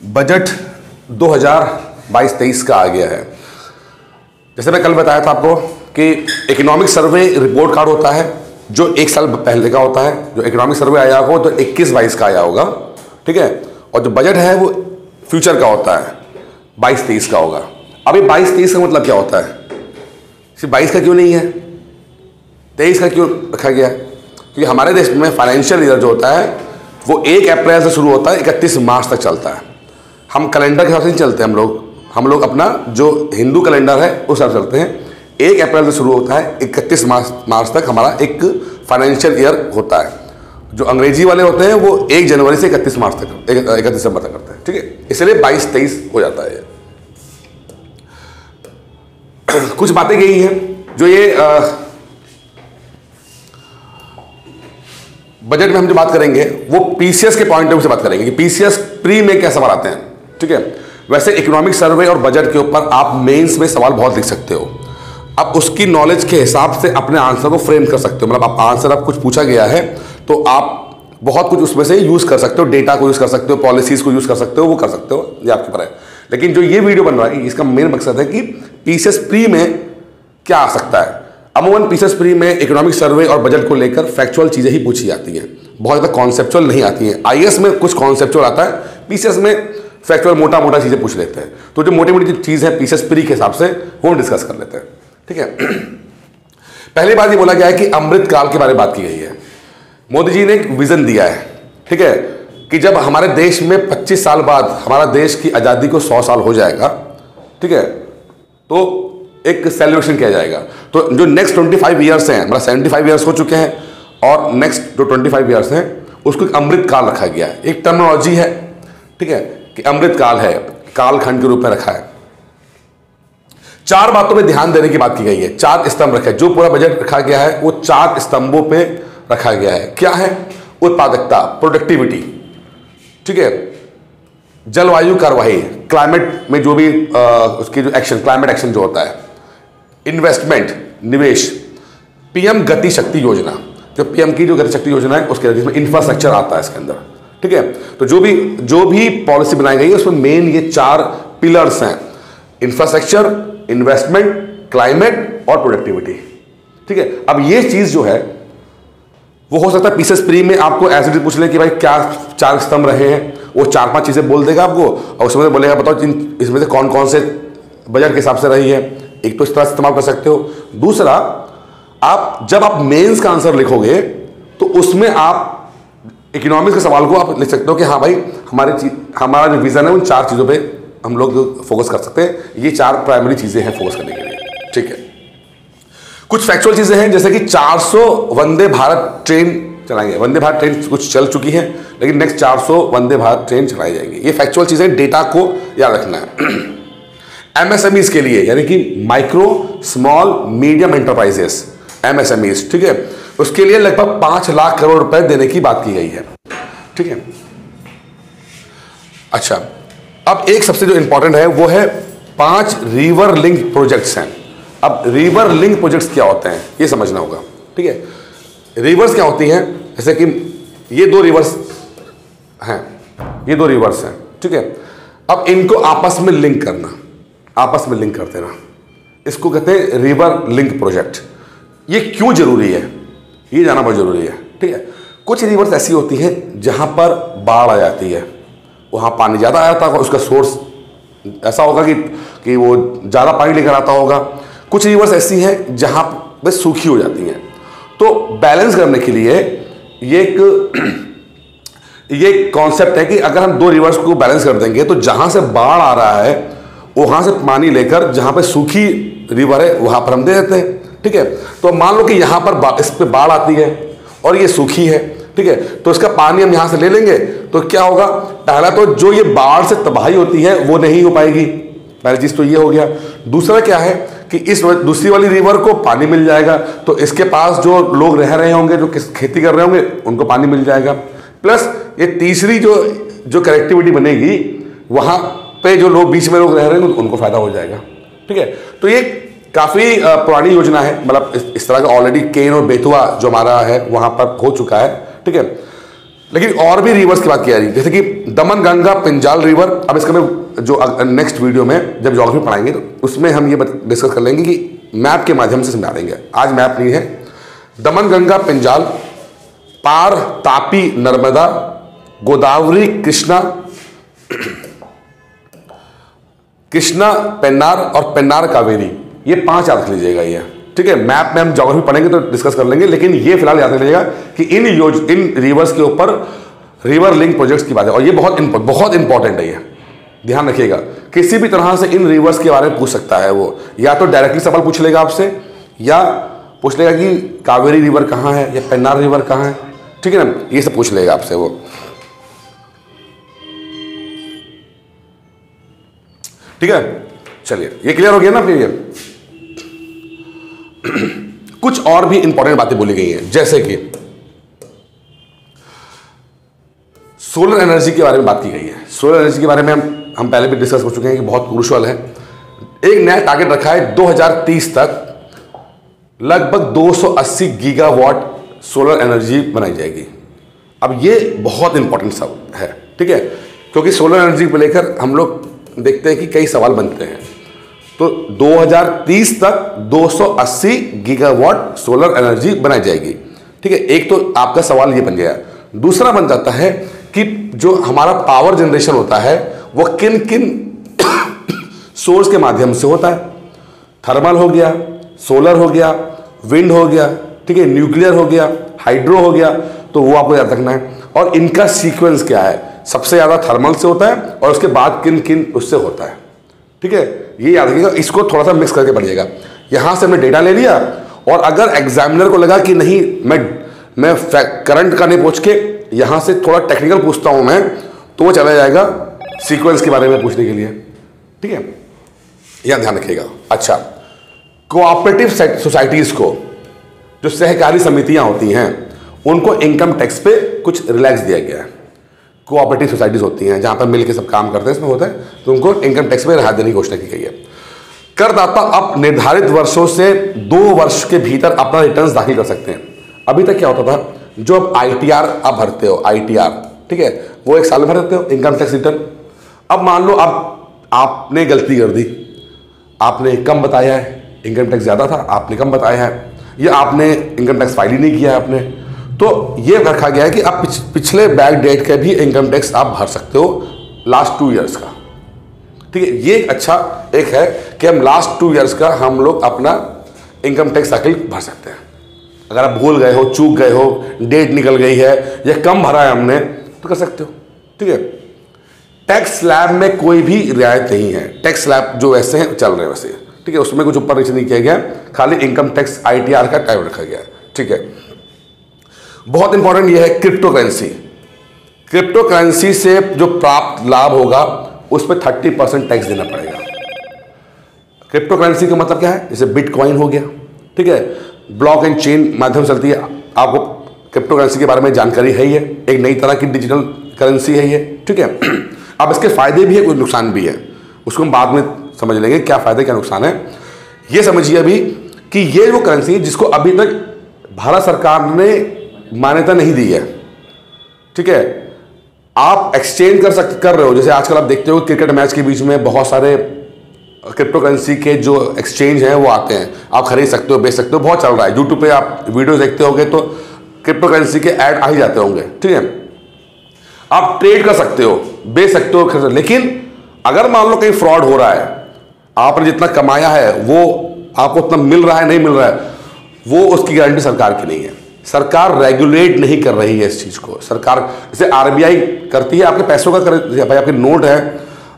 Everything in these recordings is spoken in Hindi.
बजट 2022-23 का आ गया है। जैसे मैं कल बताया था आपको कि इकोनॉमिक सर्वे रिपोर्ट कार्ड होता है जो एक साल पहले का होता है। जो इकोनॉमिक सर्वे आया होगा तो 21-22 का आया होगा, ठीक है। और जो बजट है वो फ्यूचर का होता है, 22-23 का होगा। अभी 22-23 का मतलब क्या होता है? सिर्फ 22 का क्यों नहीं है, 23 का क्यों रखा गया? क्योंकि हमारे देश में फाइनेंशियल ईयर जो होता है वो 1 अप्रैल से शुरू होता है, 31 मार्च तक चलता है। हम कैलेंडर के हिसाब से नहीं चलते, हम लोग अपना जो हिंदू कैलेंडर है उस हिसाब से चलते हैं। 1 अप्रैल से शुरू होता है, 31 मार्च तक हमारा एक फाइनेंशियल ईयर होता है। जो अंग्रेजी वाले होते हैं वो 1 जनवरी से 31 मार्च तक, 31 दिसंबर तक करते हैं, ठीक है। इसलिए 22-23 हो जाता है। कुछ बातें यही हैं जो ये बजट में हम जो बात करेंगे वो पीसीएस के पॉइंट ऑफ व्यू से बात करेंगे कि पीसीएस प्री में क्या सवाल आते हैं, ठीक है। वैसे इकोनॉमिक सर्वे और बजट के ऊपर आप मेंस में सवाल बहुत लिख सकते हो। आप उसकी नॉलेज के हिसाब से अपने आंसर को फ्रेम कर सकते हो। मतलब आप आंसर आप कुछ पूछा गया है तो आप बहुत कुछ उसमें से यूज कर सकते हो, डेटा को यूज कर सकते हो, पॉलिसीज को यूज कर सकते हो, वो कर सकते हो, ये आपके ऊपर है। लेकिन जो ये वीडियो बन रहा है इसका मेन मकसद है कि पीसीएस प्री में क्या आ सकता है। अमूमन पीसीएस प्री में इकोनॉमिक सर्वे और बजट को लेकर फैक्चुअल चीजें ही पूछी जाती हैं, बहुत ज़्यादा कॉन्सेप्चुअल नहीं आती हैं। आईएएस में कुछ कॉन्सेप्चुअल आता है, पीसीएस में फैक्चुअल मोटा मोटा चीजें पूछ लेते हैं। तो जो मोटी मोटी चीज है पीसीएस प्री के हिसाब से वो डिस्कस कर लेते हैं, ठीक है। पहली बात ये बोला गया है कि अमृत काल के बारे में बात की गई है। मोदी जी ने एक विजन दिया है, ठीक है, कि जब हमारे देश में 25 साल बाद हमारा देश की आज़ादी को 100 साल हो जाएगा, ठीक है, तो एक सेलिब्रेशन किया जाएगा। तो जो नेक्स्ट 25 ईयर्स हैं, मतलब 75 ईयर्स हो चुके हैं और नेक्स्ट जो 25 ईयर्स हैं उसको एक अमृत काल रखा गया है। एक टर्मिनोलॉजी है, ठीक है, कि अमृत काल है, कालखंड के रूप में रखा है। 4 बातों पे ध्यान देने की बात की गई है, 4 स्तंभ रखे। जो पूरा बजट रखा गया है वो 4 स्तंभों पे रखा गया है। क्या है? उत्पादकता, प्रोडक्टिविटी, ठीक है, जलवायु कार्यवाही, क्लाइमेट में जो भी उसकी जो एक्शन, क्लाइमेट एक्शन जो होता है, इन्वेस्टमेंट, निवेश, पीएम गति शक्ति योजना, जो पीएम की जो गति शक्ति योजना है उसके जिसमें इंफ्रास्ट्रक्चर आता है इसके अंदर, ठीक है। तो जो भी पॉलिसी बनाई गई है उसमें मेन ये 4 पिलर्स हैं, इंफ्रास्ट्रक्चर, इन्वेस्टमेंट, क्लाइमेट और प्रोडक्टिविटी, ठीक है। अब ये चीज जो है वो हो सकता है पीसीएस प्री में आपको ऐसे पूछ ले कि भाई क्या 4 स्तंभ रहे हैं, वो 4-5 चीजें बोल देगा आपको और उसमें बोलेगा बताओ इसमें से कौन कौन से बजट के हिसाब से रही है। एक तो इस तरह से इस्तेमाल कर सकते हो। दूसरा, जब आप मेंस का आंसर लिखोगे तो उसमें आप इकोनॉमिक्स के सवाल को आप लिख सकते हो कि हाँ भाई हमारा जो विजन है उन 4 चीजों पे हम लोग फोकस कर सकते हैं। ये 4 प्राइमरी चीजें हैं फोकस करने के लिए, ठीक है। कुछ फैक्चुअल चीजें हैं जैसे कि 400 वंदे भारत ट्रेन चलाएंगे। वंदे भारत ट्रेन कुछ चल चुकी है लेकिन नेक्स्ट 400 वंदे भारत ट्रेन चलाई जाएंगी। ये फैक्चुअल चीजें, डेटा को याद रखना है। एमएसएमईज के लिए यानी कि micro small medium enterprises, MSMEs, ठीक है, उसके लिए लगभग 5 लाख करोड़ रुपए देने की बात की गई है, ठीक है। अच्छा, अब एक सबसे जो इंपॉर्टेंट है वो है 5 रिवर लिंक प्रोजेक्ट्स हैं। अब रिवर लिंक प्रोजेक्ट्स क्या होते हैं ये समझना होगा, ठीक है। रिवर्स क्या होती हैं? जैसे कि ये 2 रिवर्स हैं, ये 2 रिवर्स हैं, ठीक है। अब इनको आपस में लिंक करना, आपस में लिंक कर देना, इसको कहते हैं रिवर लिंक प्रोजेक्ट। ये क्यों जरूरी है ये जानना बहुत जरूरी है, ठीक है। कुछ रिवर्स ऐसी होती हैं जहां पर बाढ़ आ जाती है, वहां पानी ज्यादा आ जाता होगा, उसका सोर्स ऐसा होगा कि वो ज्यादा पानी लेकर आता होगा। कुछ रिवर्स ऐसी हैं जहां पे सूखी हो जाती हैं। तो बैलेंस करने के लिए ये कॉन्सेप्ट है कि अगर हम 2 रिवर्स को बैलेंस कर देंगे तो जहां से बाढ़ आ रहा है वहां से पानी लेकर जहां पे सूखी रिवर है वहां पर हम दे देते हैं, ठीक है। तो मान लो कि यहां पर इस पे बाढ़ आती है और ये सूखी है, ठीक है, तो इसका पानी हम यहां से ले लेंगे तो क्या होगा? पहला तो जो ये बाढ़ से तबाही होती है वो नहीं हो पाएगी, पहली चीज तो ये हो गया। दूसरा क्या है कि इस दूसरी वाली रिवर को पानी मिल जाएगा तो इसके पास जो लोग रह रहे होंगे, जो खेती कर रहे होंगे, उनको पानी मिल जाएगा। प्लस ये तीसरी जो कनेक्टिविटी बनेगी वहां पे जो लोग बीच में लोग रह रहे हैं उनको फायदा हो जाएगा, ठीक है। तो ये काफी पुरानी योजना है, मतलब इस तरह का ऑलरेडी केन और बेतुआ जो हमारा है वहां पर हो चुका है, ठीक है। लेकिन और भी रिवर्स की बात की जा रही है, जैसे कि दमन गंगा पिंजाल रिवर। अब इसका मैं जो नेक्स्ट वीडियो में जब ज्योग्राफी पढ़ाएंगे तो उसमें हम ये डिस्कस कर लेंगे कि मैप के माध्यम से समझा देंगे, आज मैप नहीं है। दमन गंगा पिंजाल, पार तापी नर्मदा, गोदावरी कृष्णा, कृष्णा पेन्नार और पेन्नार कावेरी, ये 5 याद रख लीजिएगा ये, ठीक है। मैप में हम ज्योग्राफी पढ़ेंगे तो डिस्कस कर लेंगे, लेकिन ये फिलहाल याद रख लीजिएगा कि इन रिवर्स के ऊपर रिवर लिंक प्रोजेक्ट्स की बात है, और ये बहुत इंपॉर्टेंट है, ये ध्यान रखिएगा। किसी भी तरह से इन रिवर्स के बारे में पूछ सकता है वो, या तो डायरेक्टली सवाल पूछ लेगा आपसे, या पूछ लेगा कि कावेरी रिवर कहाँ है या पेन्नार रिवर कहाँ है, ठीक है ना, ये सब पूछ लेगा आपसे वो, ठीक है। चलिए ये क्लियर हो गया ना फिर ये। कुछ और भी इंपॉर्टेंट बातें बोली गई हैं, जैसे कि सोलर एनर्जी के बारे में बात की गई है। सोलर एनर्जी के बारे में हम पहले भी डिस्कस कर चुके हैं कि बहुत क्रूशियल है। एक नया टारगेट रखा है 2030 तक लगभग 280 गीगावाट सोलर एनर्जी बनाई जाएगी। अब ये बहुत इंपॉर्टेंट सब है, ठीक है, क्योंकि सोलर एनर्जी को लेकर हम लोग देखते हैं कि कई सवाल बनते हैं। तो 2030 तक 280 गीगावाट सोलर एनर्जी बनाई जाएगी, ठीक है। एक तो आपका सवाल ये बन गया। दूसरा बन जाता है कि जो हमारा पावर जनरेशन होता है वो किन किन सोर्स के माध्यम से होता है। थर्मल हो गया, सोलर हो गया, विंड हो गया, ठीक है, न्यूक्लियर हो गया, हाइड्रो हो गया, तो वो आपको याद रखना है। और इनका सीक्वेंस क्या है, सबसे ज़्यादा थर्मल से होता है और उसके बाद किन किन उससे होता है, ठीक है, ये याद रखिएगा। इसको थोड़ा सा मिक्स करके पढ़िएगा। यहाँ से हमने डेटा ले लिया, और अगर एग्जामिनर को लगा कि नहीं मैं करंट का नहीं पूछ के यहाँ से थोड़ा टेक्निकल पूछता हूँ मैं, तो वो चला जाएगा सीक्वेंस के बारे में पूछने के लिए, ठीक है, यह ध्यान रखिएगा। अच्छा, कोऑपरेटिव सोसाइटीज़ को, जो सहकारी समितियाँ होती हैं, उनको इनकम टैक्स पे कुछ रिलैक्स दिया गया है। कोऑपरेटिव सोसाइटीज़ होती हैं जहाँ पर मिलकर सब काम करते हैं, इसमें होता है, तो उनको इनकम टैक्स में राहत देने की घोषणा की गई है। करदाता अब निर्धारित वर्षों से 2 वर्ष के भीतर अपना रिटर्न दाखिल कर सकते हैं। अभी तक क्या होता था, जो अब ITR आप भरते हो, ITR, ठीक है, वो 1 साल में भरते हो इनकम टैक्स रिटर्न। अब मान लो अब आपने गलती कर दी, आपने कम बताया है, इनकम टैक्स ज़्यादा था, आपने कम बताया है, या आपने इनकम टैक्स फाइल ही नहीं किया है आपने, तो ये रखा गया है कि आप पिछले बैक डेट का भी इनकम टैक्स आप भर सकते हो लास्ट 2 ईयर्स का, ठीक है। ये अच्छा एक है कि हम लास्ट 2 ईयर्स का हम लोग अपना इनकम टैक्स दाखिल भर सकते हैं। अगर आप भूल गए हो, चूक गए हो, डेट निकल गई है या कम भरा है हमने, तो कर सकते हो, ठीक है। टैक्स स्लैब में कोई भी रियायत नहीं है। टैक्स स्लैब जो वैसे हैं चल रहे हैं वैसे, ठीक है, उसमें कुछ ऊपर नीचे नहीं किया गया, खाली इनकम टैक्स ITR का टाइप रखा गया है, ठीक है। बहुत इंपॉर्टेंट ये है क्रिप्टो करेंसी। क्रिप्टो करेंसी से जो प्राप्त लाभ होगा उस पर 30% टैक्स देना पड़ेगा। क्रिप्टो करेंसी का मतलब क्या है, जैसे बिटकॉइन हो गया, ठीक है, ब्लॉक एंड चेन माध्यम से चलती है। आपको क्रिप्टो करेंसी के बारे में जानकारी है ही है, एक नई तरह की डिजिटल करेंसी है ये, ठीक है। अब इसके फायदे भी है, कुछ नुकसान भी है, उसको हम बाद में समझ लेंगे क्या फायदे क्या नुकसान है। ये समझिए अभी कि ये वो करेंसी है जिसको अभी तक भारत सरकार ने मान्यता नहीं दी है, ठीक है। आप एक्सचेंज कर रहे हो, जैसे आजकल आप देखते हो क्रिकेट मैच के बीच में बहुत सारे क्रिप्टो करेंसी के जो एक्सचेंज हैं वो आते हैं, आप खरीद सकते हो, बेच सकते हो, बहुत चल रहा है। यूट्यूब पे आप वीडियोस देखते होंगे तो क्रिप्टो करेंसी के ऐड आ ही जाते होंगे, ठीक है। आप ट्रेड कर सकते हो, बेच सकते हो, लेकिन अगर मान लो कहीं फ्रॉड हो रहा है, आपने जितना कमाया है वो आपको उतना मिल रहा है नहीं मिल रहा है, वो उसकी गारंटी सरकार की नहीं है। सरकार रेगुलेट नहीं कर रही है इस चीज़ को। सरकार जैसे RBI करती है आपके पैसों का, भाई आपके नोट है,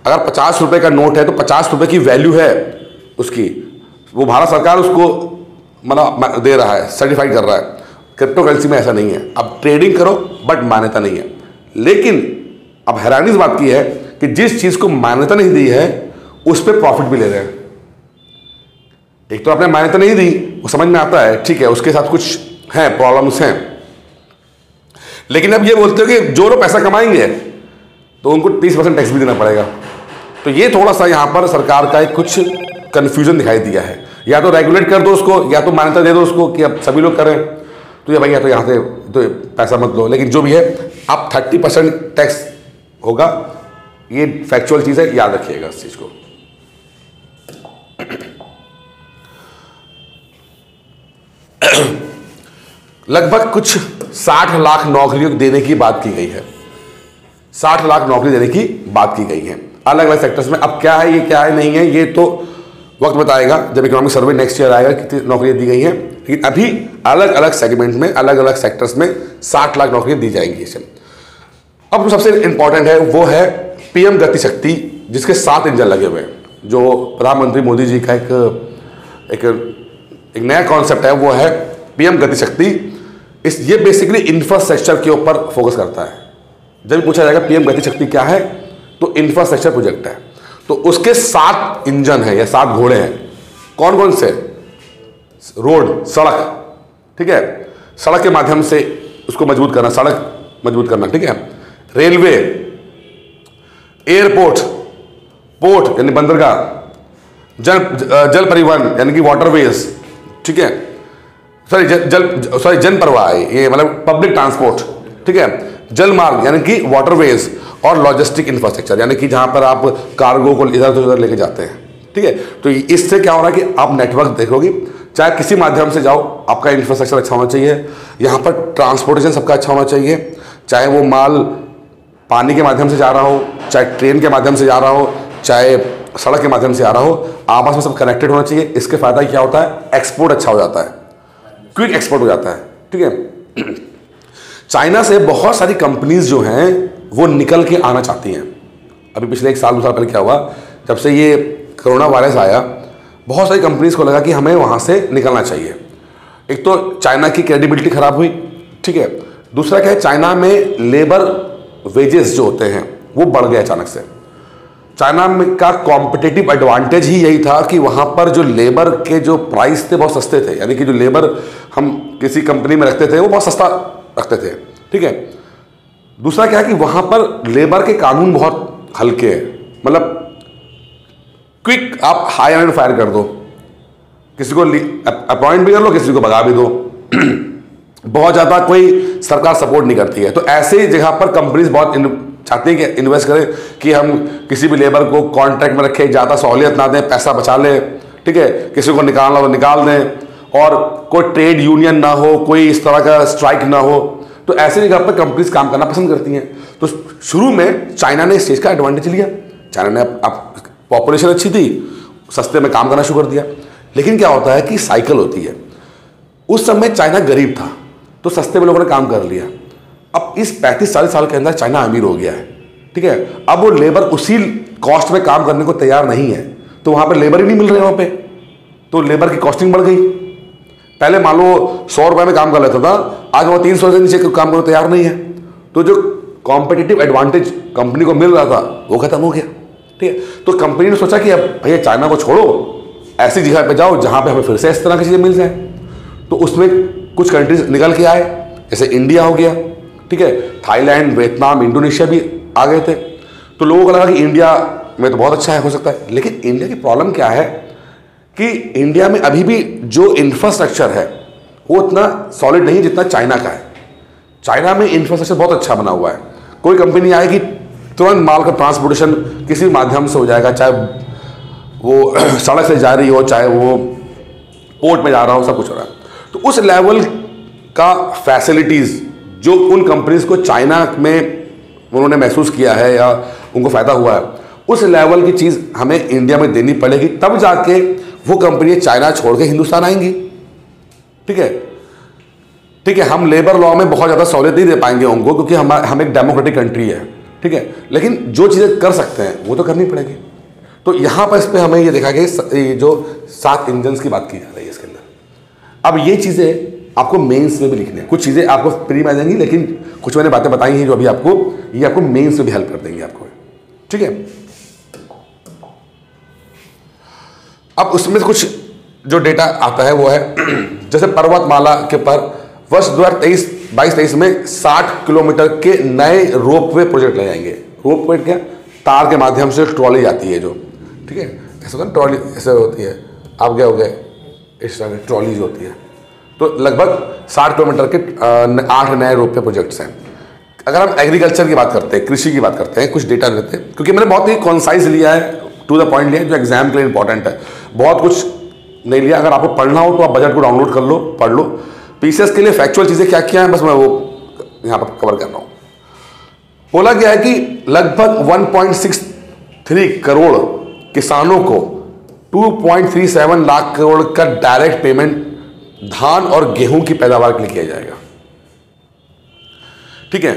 अगर 50 रुपये का नोट है तो 50 रुपये की वैल्यू है उसकी, वो भारत सरकार उसको मतलब दे रहा है, सर्टिफाइड कर रहा है। क्रिप्टो करेंसी में ऐसा नहीं है, अब ट्रेडिंग करो बट मान्यता नहीं है। लेकिन अब हैरानी इस बात की है कि जिस चीज़ को मान्यता नहीं दी है उस पर प्रॉफिट भी ले रहे हैं। एक तो आपने मान्यता नहीं दी, वो समझ में आता है, ठीक है, उसके साथ कुछ हैं, प्रॉब्लम्स हैं, लेकिन अब ये बोलते हो कि जो लोग पैसा कमाएंगे तो उनको 30% टैक्स भी देना पड़ेगा। तो ये थोड़ा सा यहाँ पर सरकार का एक कुछ कन्फ्यूजन दिखाई दिया है। या तो रेगुलेट कर दो उसको, या तो मान्यता दे दो उसको कि अब सभी लोग करें, तो ये भाई या तो यहाँ से तो पैसा मत लो, लेकिन जो भी है आप 30% टैक्स होगा, ये फैक्चुअल चीज़ है, याद रखिएगा इस चीज़ को। लगभग कुछ 60 लाख नौकरियों देने की बात की गई है, 60 लाख नौकरी देने की बात की गई है अलग अलग सेक्टर्स में। अब क्या है, ये क्या है नहीं है, ये तो वक्त बताएगा जब इकोनॉमिक सर्वे नेक्स्ट ईयर आएगा कितनी नौकरियां दी गई हैं। लेकिन अभी अलग अलग सेगमेंट में, अलग अलग सेक्टर्स में 60 लाख नौकरियां दी जाएंगी इसे। अब जो सबसे इंपॉर्टेंट है वो है पीएम गति शक्ति, जिसके 7 इंजन लगे हुए हैं, जो प्रधानमंत्री मोदी जी का एक नया कॉन्सेप्ट है, वो है पीएम गति शक्ति। ये बेसिकली इंफ्रास्ट्रक्चर के ऊपर फोकस करता है। जब पूछा जाएगा पीएम गति शक्ति क्या है, तो इंफ्रास्ट्रक्चर प्रोजेक्ट है। तो उसके 7 इंजन हैं या 7 घोड़े हैं। कौन कौन से? रोड, सड़क, ठीक है, सड़क के माध्यम से उसको मजबूत करना, सड़क मजबूत करना, ठीक है, रेलवे, एयरपोर्ट, पोर्ट यानी बंदरगाह, जल परिवहन यानी कि वाटरवेज, ठीक है, जन प्रवाह, ये मतलब पब्लिक ट्रांसपोर्ट, ठीक है, जल मार्ग यानी कि वाटरवेज, और लॉजिस्टिक इंफ्रास्ट्रक्चर यानी कि जहां पर आप कार्गो को इधर उधर लेके जाते हैं, ठीक है। तो इससे क्या हो रहा है कि आप नेटवर्क देखोगे, चाहे किसी माध्यम से जाओ, आपका इंफ्रास्ट्रक्चर अच्छा होना चाहिए, यहाँ पर ट्रांसपोर्टेशन सबका अच्छा होना चाहिए, चाहे वो माल पानी के माध्यम से जा रहा हो, चाहे ट्रेन के माध्यम से जा रहा हो, चाहे सड़क के माध्यम से आ रहा हो, आपस में सब कनेक्टेड होना चाहिए। इसके फायदा क्या होता है? एक्सपोर्ट अच्छा हो जाता है, क्विक एक्सपोर्ट हो जाता है, ठीक है। चाइना से बहुत सारी कंपनीज जो हैं वो निकल के आना चाहती हैं। अभी पिछले 1 साल 2 साल पहले क्या हुआ, जब से ये कोरोना वायरस आया, बहुत सारी कंपनीज को लगा कि हमें वहाँ से निकलना चाहिए। एक तो चाइना की क्रेडिबिलिटी खराब हुई, ठीक है, दूसरा क्या है, चाइना में लेबर वेजेस जो होते हैं वो बढ़ गए अचानक से। चाइना में का कॉम्पिटिटिव एडवांटेज ही यही था कि वहाँ पर जो लेबर के जो प्राइस थे बहुत सस्ते थे, यानी कि जो लेबर हम किसी कंपनी में रखते थे वो बहुत सस्ता रखते थे, ठीक है। दूसरा क्या है कि वहां पर लेबर के कानून बहुत हल्के हैं, मतलब क्विक आप हायर एंड फायर कर दो, किसी को अपॉइंट भी कर लो, किसी को भगा भी दो। बहुत ज़्यादा कोई सरकार सपोर्ट नहीं करती है। तो ऐसे जगह पर कंपनीज बहुत चाहती है कि इन्वेस्ट करें कि हम किसी भी लेबर को कॉन्ट्रैक्ट में रखें, ज़्यादा सहूलियत ना दें, पैसा बचा लें, ठीक है, किसी को निकालना हो निकाल दें, और कोई ट्रेड यूनियन ना हो, कोई इस तरह का स्ट्राइक ना हो। तो ऐसे जगह पर कंपनीज काम करना पसंद करती हैं। तो शुरू में चाइना ने इस चीज़ का एडवांटेज लिया। चाइना ने पॉपुलेशन अच्छी थी, सस्ते में काम करना शुरू कर दिया। लेकिन क्या होता है कि साइकिल होती है। उस समय चाइना गरीब था तो सस्ते में लोगों ने काम कर लिया। अब इस 35-40 साल के अंदर चाइना अमीर हो गया है, ठीक है। अब वो लेबर उसी कॉस्ट में काम करने को तैयार नहीं है, तो वहाँ पर लेबर ही नहीं मिल रहे वहाँ पे, तो लेबर की कॉस्टिंग बढ़ गई। पहले मान लो 100 रुपये में काम कर लेता था, आज वो 300 से नीचे काम करने तैयार नहीं है। तो जो कॉम्पिटिटिव एडवांटेज कंपनी को मिल रहा था वो खत्म हो गया, ठीक है। तो कंपनी ने सोचा कि अब भैया चाइना को छोड़ो, ऐसी जगह पे जाओ जहाँ पे हमें फिर से इस तरह की चीज़ें मिल जाए। तो उसमें कुछ कंट्रीज निकल के आए, जैसे इंडिया हो गया, ठीक है, थाईलैंड, वियतनाम, इंडोनेशिया भी आ गए थे। तो लोगों को लगा कि इंडिया में तो बहुत अच्छा है, हो सकता है। लेकिन इंडिया की प्रॉब्लम क्या है कि इंडिया में अभी भी जो इंफ्रास्ट्रक्चर है वो उतना सॉलिड नहीं जितना चाइना का है। चाइना में इंफ्रास्ट्रक्चर बहुत अच्छा बना हुआ है। कोई कंपनी आएगी, तुरंत माल का ट्रांसपोर्टेशन किसी माध्यम से हो जाएगा, चाहे वो सड़क से जा रही हो, चाहे वो पोर्ट में जा रहा हो, सब कुछ हो रहा है। तो उस लेवल का फैसिलिटीज़ जो उन कंपनीज को चाइना में उन्होंने महसूस किया है या उनको फ़ायदा हुआ है, उस लेवल की चीज़ हमें इंडिया में देनी पड़ेगी, तब जाके वो कंपनी चाइना छोड़ के हिंदुस्तान आएंगी, ठीक है। ठीक है, हम लेबर लॉ में बहुत ज़्यादा सहूलियत नहीं दे पाएंगे उनको, क्योंकि हम एक डेमोक्रेटिक कंट्री है, ठीक है। लेकिन जो चीज़ें कर सकते हैं वो तो करनी पड़ेगी। तो यहाँ पर इस पर हमें ये देखा गया, जो 7 इंजन्स की बात की जा रही है इसके अंदर। अब ये चीज़ें आपको मेंस में भी लिखनी है। कुछ चीज़ें आपको प्री में आ जाएंगी, लेकिन कुछ मैंने बातें बताई हैं जो अभी आपको मेंस में भी हेल्प कर देंगे आपको, ठीक है। अब उसमें कुछ जो डेटा आता है वो है जैसे पर्वतमाला के पर वर्ष 2022-23 में 60 किलोमीटर के नए रोपवे प्रोजेक्ट ले जाएंगे। रोपवे क्या? तार के माध्यम से ट्रॉली जाती है जो, ठीक है, ऐसा होता है ट्रॉली, ऐसे होती है, आप गए हो गए इस तरह की ट्रॉली जो होती है। तो लगभग 60 किलोमीटर के 8 नए रोपवे प्रोजेक्ट्स हैं। अगर हम एग्रीकल्चर की बात करते हैं, कृषि की बात करते हैं, कुछ डेटा देते हैं, क्योंकि मैंने बहुत ही कॉन्साइज लिया है, टू द पॉइंट लिया है, जो एग्जाम के लिए इंपॉर्टेंट है, बहुत कुछ नहीं लिया। अगर आपको पढ़ना हो तो आप बजट को डाउनलोड कर लो, पढ़ लो। पीसीएस के लिए फैक्चुअल चीज़ें क्या क्या हैं बस मैं वो यहाँ पर कवर कर रहा हूँ। बोला गया है कि लगभग 1.63 करोड़ किसानों को 2.37 लाख करोड़ का डायरेक्ट पेमेंट धान और गेहूं की पैदावार के लिए किया जाएगा। ठीक है,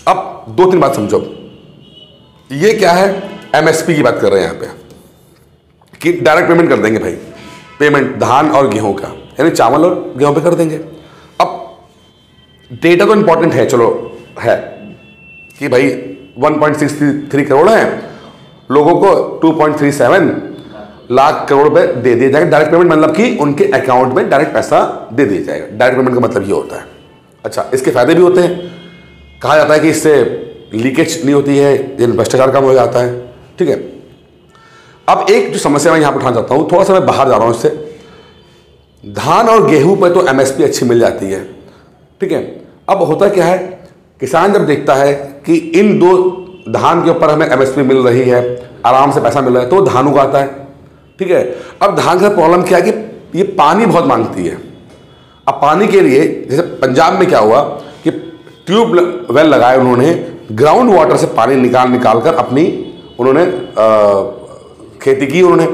अब 2-3 बात समझो। ये क्या है, एमएसपी की बात कर रहे हैं यहां पे कि डायरेक्ट पेमेंट कर देंगे भाई, पेमेंट धान और गेहूं का, यानी चावल और गेहूं पे कर देंगे। अब डेटा तो इंपॉर्टेंट है, चलो है कि भाई 1.63 करोड़ है, लोगों को 2.37 लाख करोड़ रुपए दे दिया जाएगा डायरेक्ट पेमेंट, मतलब कि उनके अकाउंट में डायरेक्ट पैसा दे दिया जाएगा। डायरेक्ट पेमेंट का मतलब ये होता है। अच्छा, इसके फायदे भी होते हैं, कहा जाता है कि इससे लीकेज नहीं होती है, भ्रष्टाचार कम हो जाता है। ठीक है, अब एक जो समस्या मैं यहां पर उठाना चाहता हूं, थोड़ा सा मैं बाहर जा रहा हूं इससे। धान और गेहूं पर तो एमएसपी अच्छी मिल जाती है। ठीक है, अब होता क्या है, किसान जब देखता है कि इन दो धान के ऊपर हमें एमएसपी मिल रही है, आराम से पैसा मिल रहा है, तो धान उगाता है। ठीक है, अब धान का प्रॉब्लम क्या है कि ये पानी बहुत मांगती है। अब पानी के लिए जैसे पंजाब में क्या हुआ कि ट्यूब वेल लगाए उन्होंने, ग्राउंड वाटर से पानी निकाल कर अपनी उन्होंने खेती की उन्होंने।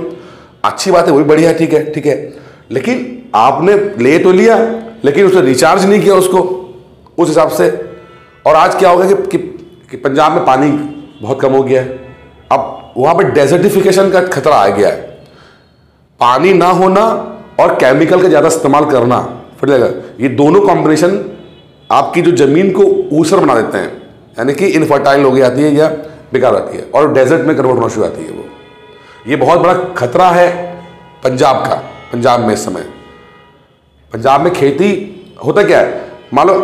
अच्छी बात है, वही बढ़िया, ठीक है, ठीक है, लेकिन आपने ले तो लिया लेकिन उसने रिचार्ज नहीं किया उसको उस हिसाब से। और आज क्या होगा कि पंजाब में पानी बहुत कम हो गया है, अब वहां पे डेजर्टिफिकेशन का खतरा आ गया है। पानी ना होना और केमिकल का ज़्यादा इस्तेमाल करना, फर्टिलाइजर, ये दोनों कॉम्बिनेशन आपकी जो ज़मीन को ऊसर बना देते हैं, यानी कि इनफर्टाइल हो जाती है या बेकार आती है और डेजर्ट में कन्वर्ट होना शुरू आती है। वो ये बहुत बड़ा खतरा है पंजाब का। पंजाब में इस समय पंजाब में खेती होता क्या है, मान लो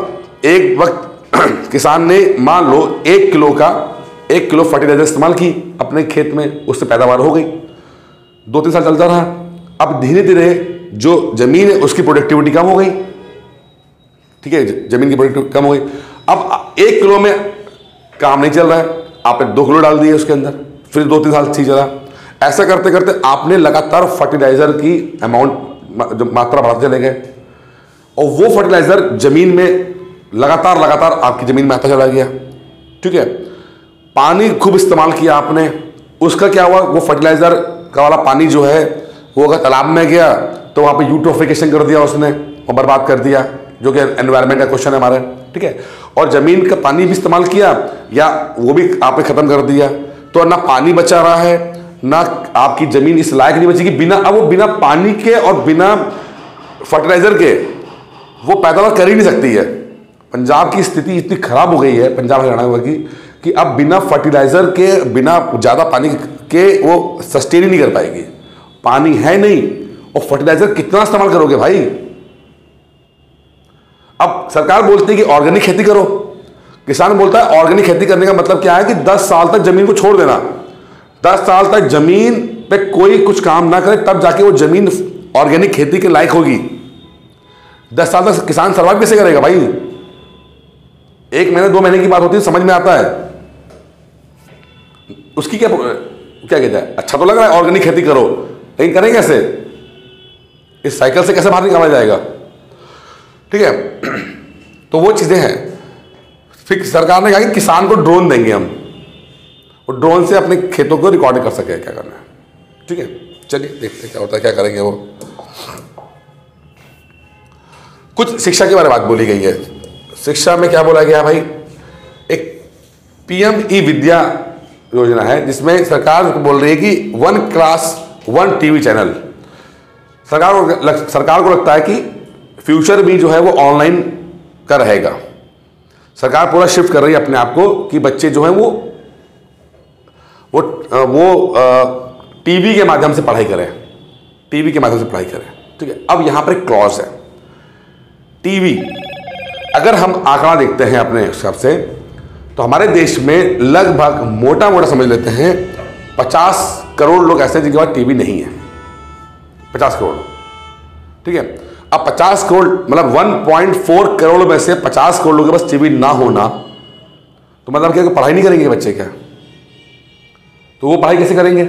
एक वक्त किसान ने मान लो 1 किलो फर्टिलाइजर इस्तेमाल की अपने खेत में, उससे पैदावार हो गई, 2-3 साल चलता रहा। अब धीरे धीरे जो जमीन है उसकी प्रोडक्टिविटी कम हो गई। ठीक है, जमीन की प्रोडक्टिविटी कम हो गई। अब 1 किलो में काम नहीं चल रहा है, आपने 2 किलो डाल दिए उसके अंदर, फिर 2-3 साल ठीक चला। ऐसा करते करते आपने लगातार फर्टिलाइजर की अमाउंट, जो मात्रा बढ़ाते चले गए, और वो फर्टिलाइजर जमीन में लगातार आपकी जमीन में आता चला गया। ठीक है, पानी खूब इस्तेमाल किया आपने, उसका क्या हुआ, वो फर्टिलाइजर का वाला पानी जो है वो अगर तालाब में गया तो वहाँ पे यूट्रोफिकेशन कर दिया उसने और बर्बाद कर दिया, जो कि एनवायरनमेंट का क्वेश्चन है हमारा। ठीक है, और ज़मीन का पानी भी इस्तेमाल किया या वो भी आपने ख़त्म कर दिया, तो ना पानी बचा रहा है, ना आपकी ज़मीन इस लायक नहीं बचेगी। अब वो बिना पानी के और बिना फर्टिलाइज़र के वो पैदावार कर ही नहीं सकती है। पंजाब की स्थिति इतनी ख़राब हो गई है, पंजाब हरियाणा की, कि अब बिना फर्टिलाइज़र के, बिना ज़्यादा पानी के वो सस्टेन ही नहीं कर पाएगी। पानी है नहीं और फर्टिलाइजर कितना इस्तेमाल करोगे भाई। अब सरकार बोलती है कि ऑर्गेनिक खेती करो, किसान बोलता है ऑर्गेनिक खेती करने का मतलब क्या है कि 10 साल तक जमीन को छोड़ देना, 10 साल तक जमीन पे कोई कुछ काम ना करे, तब जाके वो जमीन ऑर्गेनिक खेती के लायक होगी। 10 साल तक किसान सर्वाइव कैसे करेगा भाई? 1 महीने 2 महीने की बात होती है, समझ में आता है उसकी क्या कहता है, अच्छा तो लग रहा है ऑर्गेनिक खेती करो, लेकिन करें कैसे? इस साइकिल से कैसे बाहर निकाला जाएगा? ठीक है, तो वो चीजें हैं। फिर सरकार ने कहा कि किसान को ड्रोन देंगे हम, वो ड्रोन से अपने खेतों को रिकॉर्ड कर सके क्या करना है। ठीक है, चलिए देखते हैं क्या होता है, क्या करेंगे वो। कुछ शिक्षा के बारे में बात बोली गई है। शिक्षा में क्या बोला गया भाई, एक पीएम ई विद्या योजना है जिसमें सरकार बोल रही है कि 1 क्लास 1 टीवी चैनल। सरकार को लगता है कि फ्यूचर भी जो है वो ऑनलाइन का रहेगा। सरकार पूरा शिफ्ट कर रही है अपने आप को कि बच्चे जो है वो टीवी के माध्यम से पढ़ाई करें, टीवी के माध्यम से पढ़ाई करें। ठीक है, अब यहां पर एक क्लॉज है, टीवी। अगर हम आंकड़ा देखते हैं अपने हिसाब से तो हमारे देश में लगभग मोटा समझ लेते हैं 50 करोड़ लोग ऐसे हैं जिनके पास टीवी नहीं है। 50 करोड़, ठीक है। अब 50 करोड़ मतलब 1.4 करोड़ में से 50 करोड़ लोगों के पास टीवी ना होना तो मतलब क्या पढ़ाई नहीं करेंगे बच्चे क्या? तो वो पढ़ाई कैसे करेंगे?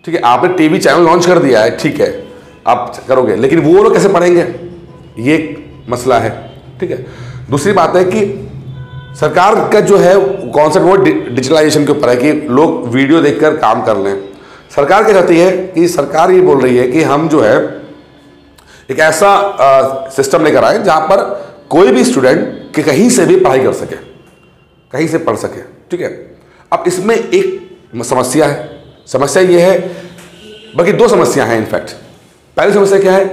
ठीक है, आपने टीवी चैनल लॉन्च कर दिया है, ठीक है आप करोगे, लेकिन वो लोग कैसे पढ़ेंगे? ये एक मसला है। ठीक है, दूसरी बात है कि सरकार का जो है कॉन्सेप्ट वो डिजिटलाइजेशन के ऊपर है कि लोग वीडियो देखकर काम कर लें। सरकार क्या चाहती है कि सरकार ये बोल रही है कि हम जो है एक ऐसा सिस्टम लेकर आए जहां पर कोई भी स्टूडेंट कि कहीं से भी पढ़ाई कर सके, कहीं से पढ़ सके। ठीक है, अब इसमें एक समस्या है। समस्या ये है, बल्कि दो समस्या हैं इनफैक्ट। पहली समस्या क्या है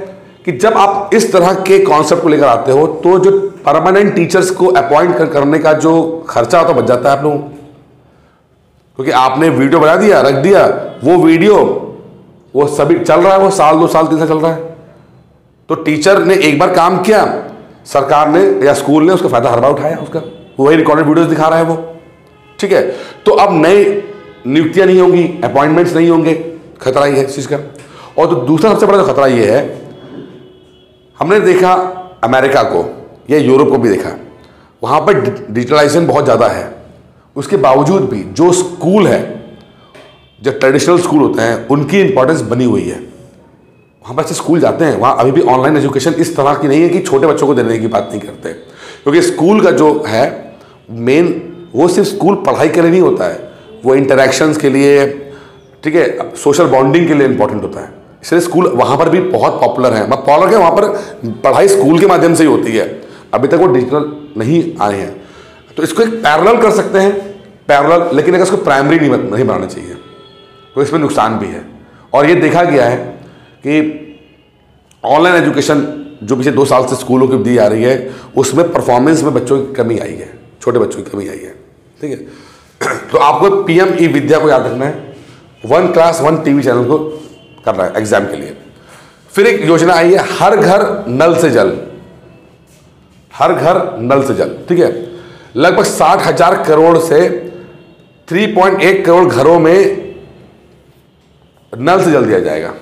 कि जब आप इस तरह के कॉन्सेप्ट को लेकर आते हो तो जो परमानेंट टीचर्स को अपॉइंट करने का जो खर्चा होता बच जाता है आप लोगों को, क्योंकि आपने वीडियो बना दिया, रख दिया, वो वीडियो वो सभी चल रहा है, वो साल 2 साल 3 साल चल रहा है। तो टीचर ने एक बार काम किया, सरकार ने या स्कूल ने उसका फायदा हर बार उठाया, उसका वही रिकॉर्डेड वीडियोस दिखा रहा है वो। ठीक है, तो अब नई नियुक्तियां नहीं होंगी, अपॉइंटमेंट्स नहीं होंगे, खतरा ही है इस चीज का। और तो दूसरा सबसे बड़ा जो खतरा ये है, हमने देखा अमेरिका को या यूरोप को भी देखा, वहां पर डिजिटलाइजेशन बहुत ज़्यादा है, उसके बावजूद भी जो स्कूल है, जो ट्रेडिशनल स्कूल होते हैं, उनकी इंपॉर्टेंस बनी हुई है। वहाँ बच्चे स्कूल जाते हैं, वहाँ अभी भी ऑनलाइन एजुकेशन इस तरह की नहीं है कि छोटे बच्चों को देने की बात नहीं करते, क्योंकि स्कूल का जो है मेन वो सिर्फ स्कूल पढ़ाई के लिए नहीं होता है, वो इंटरेक्शंस के लिए, ठीक है, सोशल बॉन्डिंग के लिए इंपॉर्टेंट होता है। इसलिए स्कूल वहाँ पर भी बहुत पॉपुलर है। मतलब पॉपुलर है, वहाँ पर पढ़ाई स्कूल के माध्यम से ही होती है, अभी तक वो डिजिटल नहीं आए हैं। तो इसको एक पैरेलल कर सकते हैं, पैरेलल, लेकिन अगर इसको प्राइमरी नहीं बनाना चाहिए, तो इसमें नुकसान भी है। और ये देखा गया है कि ऑनलाइन एजुकेशन जो पिछले 2 साल से स्कूलों की दी जा रही है, उसमें परफॉर्मेंस में बच्चों की कमी आई है, छोटे बच्चों की कमी आई है। ठीक है, तो आपको PM ई विद्या को याद रखना है, 1 क्लास 1 टीवी चैनल को करना है एग्जाम के लिए। फिर एक योजना आई है, हर घर नल से जल, हर घर नल से जल। ठीक है, लगभग 60,000 करोड़ से 3.1 करोड़ घरों में नल से जल दिया जाएगा।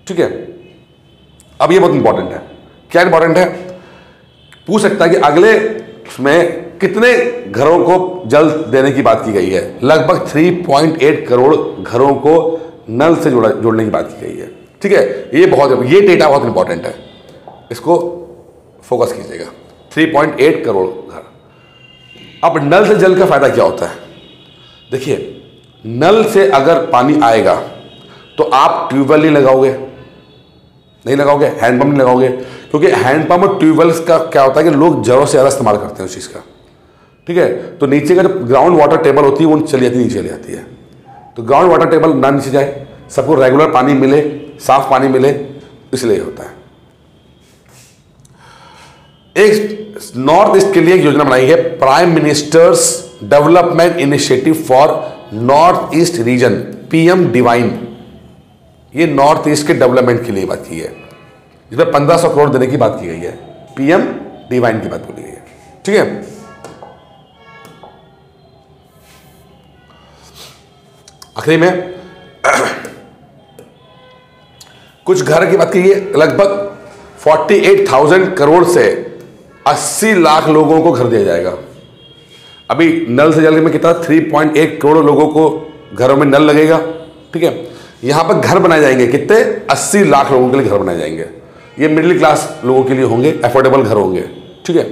ठीक है, अब ये बहुत इंपॉर्टेंट है। क्या इंपॉर्टेंट है? पूछ सकता है कि अगले में कितने घरों को जल देने की बात की गई है। लगभग 3.8 करोड़ घरों को नल से जोड़ने की बात की गई है। ठीक है, ये डेटा बहुत इंपॉर्टेंट है, इसको फोकस कीजिएगा। 3.8 करोड़ घर। अब नल से जल का फायदा क्या होता है? देखिए, नल से अगर पानी आएगा तो आप ट्यूबवेल नहीं लगाओगे, हैंडपंप नहीं लगाओगे, क्योंकि हैंडपंप और ट्यूबवेल्स का क्या होता है कि लोग जरूरत से ज़्यादा इस्तेमाल करते हैं उस चीज़ का। ठीक है, तो नीचे का जो ग्राउंड वाटर टेबल होती है वो चली जाती है, नीचे चली जाती है। तो ग्राउंड वाटर टेबल ना नीचे जाए, सबको रेगुलर पानी मिले, साफ पानी मिले, इसलिए होता है। एक नॉर्थ ईस्ट के लिए एक योजना बनाई है, prime ministers development initiative for north east region, PM divine. ये नॉर्थ ईस्ट के डेवलपमेंट के लिए बात की है, जिसमें 1500 करोड़ देने की बात की गई है, PM डिवाइन की बात बोली गई है। ठीक है, आखिरी में कुछ घर की बात की है, लगभग 48,000 करोड़ से 80 लाख लोगों को घर दिया जाएगा। अभी नल से जल में कितना 3.1 करोड़ लोगों को घरों में नल लगेगा। ठीक है, यहां पर घर बनाए जाएंगे, कितने 80 लाख लोगों के लिए घर बनाए जाएंगे। ये मिडिल क्लास लोगों के लिए होंगे, अफोर्डेबल घर होंगे। ठीक है,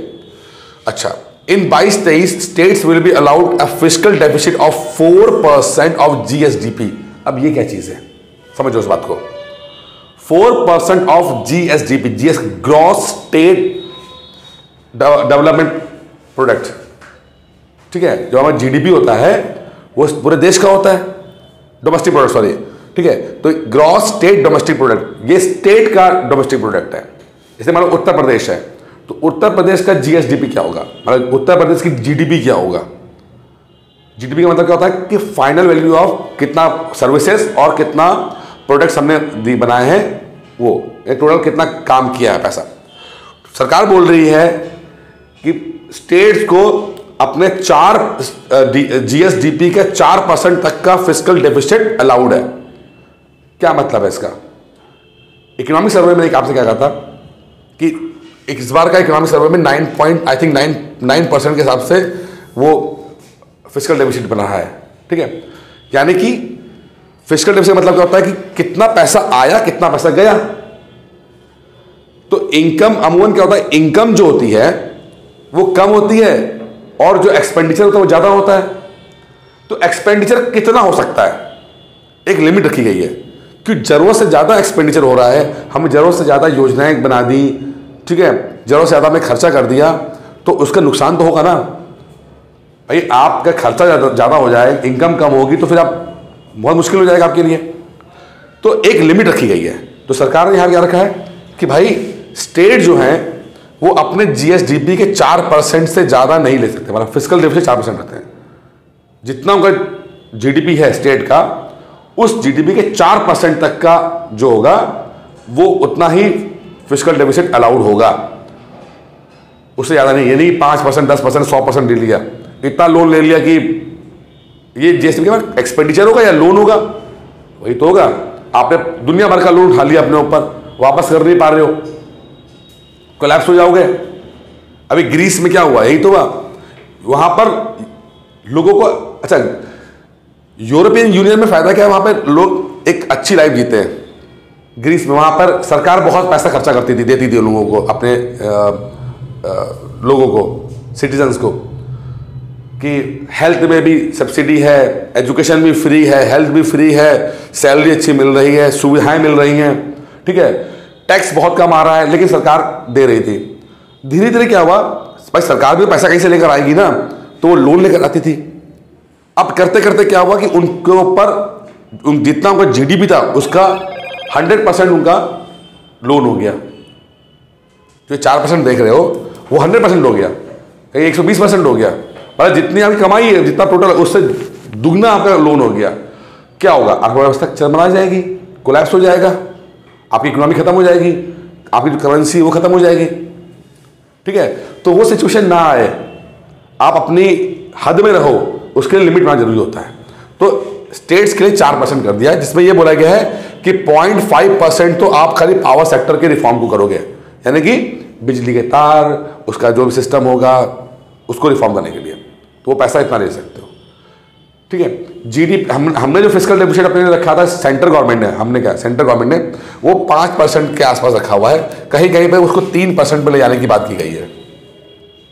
अच्छा, इन 22-23 states will be allowed a fiscal deficit of 4% of GSDP। अब ये क्या चीज है, समझो इस बात को। 4% of GSDP, gross state development product. ठीक है, जो हमारा GDP होता है वो पूरे देश का होता है, डोमेस्टिक प्रोडक्ट, सॉरी। ठीक है, तो ग्रॉस स्टेट डोमेस्टिक प्रोडक्ट, ये स्टेट का डोमेस्टिक प्रोडक्ट है। जैसे मान लो उत्तर प्रदेश है, तो उत्तर प्रदेश का GSDP क्या होगा, मतलब उत्तर प्रदेश की GDP क्या होगा। GDP का मतलब क्या होता है कि फाइनल वैल्यू ऑफ कितना सर्विसेज और कितना प्रोडक्ट्स हमने बनाए हैं, वो टोटल कितना काम किया है पैसा। सरकार बोल रही है कि स्टेट्स को अपने 4 GSDP के 4% तक का फिस्कल डेफिसिट अलाउड है। क्या मतलब है इसका? इकोनॉमिक सर्वे में एक आपसे क्या कहा था कि इस बार का इकोनॉमिक सर्वे में 9% के हिसाब से वो फिस्कल डेफिसिट बना है। ठीक है, यानी कि फिस्कल डेफिसिट मतलब क्या होता है कि कितना पैसा आया कितना पैसा गया। तो इनकम अमूमन क्या होता है, इनकम जो होती है वो कम होती है और जो एक्सपेंडिचर होता है वो ज्यादा होता है। तो एक्सपेंडिचर कितना हो सकता है, एक लिमिट रखी गई है कि जरूरत से ज्यादा एक्सपेंडिचर हो रहा है, हमने जरूरत से ज्यादा योजनाएं बना दी, ठीक है, जरूरत से ज्यादा हमने खर्चा कर दिया, तो उसका नुकसान तो होगा ना भाई। आपका खर्चा ज्यादा हो जाए, इनकम कम होगी, तो फिर आप बहुत मुश्किल हो जाएगा आपके लिए। तो एक लिमिट रखी गई है। तो सरकार ने यहां क्या रखा है कि भाई स्टेट जो है वो अपने जीएसडीपी के 4% से ज्यादा नहीं ले सकते, मतलब फिस्कल डेफिसिट 4% रहते हैं। जितना उनका जीडीपी है स्टेट का, उस जीडीपी के 4% तक का जो होगा वो उतना ही फिस्कल डेफिसिट अलाउड होगा, उससे ज्यादा नहीं। ये नहीं 5%, 10%, 100% ले लिया, इतना लोन ले लिया कि ये जीएसटी के एक्सपेंडिचर होगा या लोन होगा, वही तो होगा। आपने दुनिया भर का लोन उठा लिया अपने ऊपर, वापस कर नहीं पा रहे हो, कोलैप्स हो जाओगे। अभी ग्रीस में क्या हुआ, यही तो हुआ। वहां पर लोगों को, अच्छा यूरोपियन यूनियन में फायदा क्या है, वहां पर लोग एक अच्छी लाइफ जीते हैं। ग्रीस में वहां पर सरकार बहुत पैसा खर्चा करती थी, देती थी लोगों को, अपने लोगों को, सिटीजन्स को, कि हेल्थ में भी सब्सिडी है, एजुकेशन भी फ्री है, हेल्थ भी फ्री है, सैलरी अच्छी मिल रही है, सुविधाएं मिल रही हैं, ठीक है, टैक्स बहुत कम आ रहा है, लेकिन सरकार दे रही थी। धीरे धीरे क्या हुआ, भाई सरकार भी पैसा कहीं से लेकर आएगी ना, तो वो लोन लेकर आती थी। अब करते करते क्या हुआ कि उनके ऊपर जितना उनका जीडीपी था उसका 100% उनका लोन हो गया। जो 4% देख रहे हो वो 100% हो गया, कहीं 120% हो गया। मतलब जितनी आपकी कमाई है, जितना टोटल, उससे दुगना आपका लोन हो गया। क्या होगा, अर्थव्यवस्था चरमरा जाएगी, कोलैप्स हो जाएगा, आपकी इकोनॉमी खत्म हो जाएगी, आपकी जो करेंसी वो खत्म हो जाएगी। ठीक है, तो वो सिचुएशन ना आए, आप अपनी हद में रहो, उसके लिए लिमिट बनाना जरूरी होता है। तो स्टेट्स के लिए 4% कर दिया है, जिसमें यह बोला गया है कि 0.5% तो आप खाली पावर सेक्टर के रिफॉर्म को करोगे, यानी कि बिजली के तार, उसका जो भी सिस्टम होगा उसको रिफॉर्म करने के लिए, तो वो पैसा इतना ले सकते हो। ठीक है, जीडीपी हमने जो फिस्कल डेफिसिट अपने रखा था, सेंट्रल गवर्नमेंट ने, हमने क्या, सेंट्रल गवर्नमेंट ने वो 5% के आसपास रखा हुआ है। कहीं कहीं पे उसको 3% पे ले जाने की बात की गई है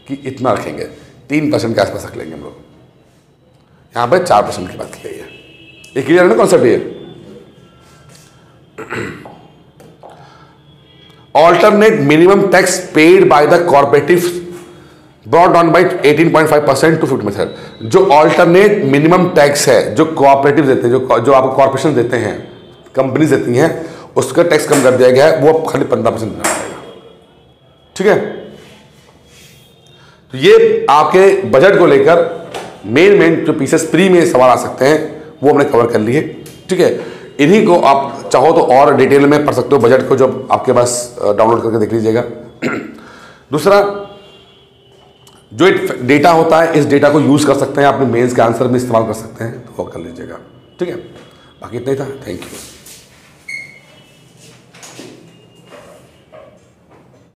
कि इतना रखेंगे, 3% के आसपास रख लेंगे हम लोग। यहां पर 4% की बात की गई है। ये क्लियर है ना कॉन्सेप्ट? ये alternate minimum tax paid by the cooperatives brought down by 18.5% to 50%। जो अल्टरनेट मिनिमम टैक्स है जो कोऑपरेटिव देते हैं, जो आपको कॉर्पोरेशन देते हैं, कंपनीज देती हैं, उसका टैक्स कम कर दिया गया है, वो अब खाली 15% देना पड़ेगा। ठीक है, तो ये आपके बजट को लेकर मेन जो पीसेस प्री में सवाल आ सकते हैं वो हमने कवर कर लिए। ठीक है, इन्हीं को आप चाहो तो और डिटेल में पढ़ सकते हो बजट को, जो आपके पास डाउनलोड करके देख लीजिएगा। दूसरा, जो डेटा होता है, इस डेटा को यूज कर सकते हैं, अपने मेंस के आंसर में इस्तेमाल कर सकते हैं, तो वो कर लीजिएगा। ठीक है, बाकी इतना ही था। Thank you.